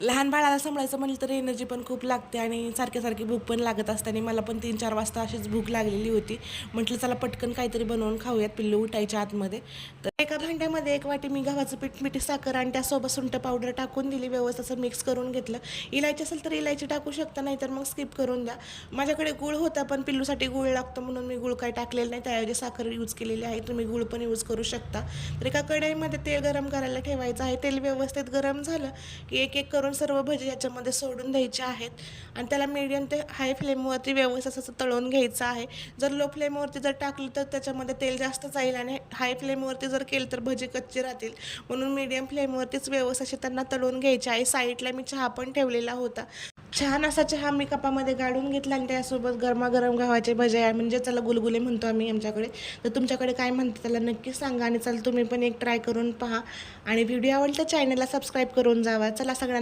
लहान बाळाला सांभाळायचं म्हटलं तर एनर्जी पण खूप लागते आणि सारखी भूक पण लागत असते आणि मला पण 3-4 वाजता अशीच भूक लागलेली होती. म्हटलं चला पटकन काहीतरी बनवून खाऊयात पिल्लू उठायच्या आतमध्ये. तर एका भांड्यामध्ये 1 वाटी मी गव्हाचं पीठ, मिठी साखर आणि त्यासोबत सुंठ पावडर टाकून दिली. व्यवस्थित असं मिक्स करून घेतलं. इलायची असेल तर इलायची टाकू शकता, नाही तर मग स्किप करून द्या. माझ्याकडे गूळ होता पण पिल्लूसाठी गूळ लागतो म्हणून मी गूळ काही टाकलेलं नाही. त्याऐवजी साखर यूज केलेली आहे. तुम्ही गूळ पण यूज करू शकता. तर एका कढईमध्ये तेल गरम करायला ठेवायचं आहे. तेल व्यवस्थित गरम झालं की एक करून सर्व भजी याच्यामध्ये सोडून द्यायचे आहेत आणि त्याला मीडियम ते हाय फ्लेमवरती व्यवस्थित असं तळून घ्यायचं आहे. जर लो फ्लेमवरती जर टाकलं तर त्याच्यामध्ये तेल जास्त जाईल आणि हाय फ्लेमवरती जर केलं तर भजी कच्ची राहतील. म्हणून मीडियम फ्लेमवरतीच व्यवस्थित असे त्यांना तळून घ्यायचे आहे. साईडला मी चहा पण ठेवलेला होता. छान असा चहा मी कपामध्ये गाळून घेतला आणि त्यासोबत गरमागरम गव्हाचे भजे आहे, म्हणजे त्याला गुलगुले म्हणतो आम्ही आमच्याकडे. तर तुमच्याकडे काय म्हणतात त्याला नक्की सांगा आणि चला तुम्ही पण एक ट्राय करून पहा आणि व्हिडिओ आवडला तर चॅनलला सबस्क्राईब करून जावा. चला सगळ्यांना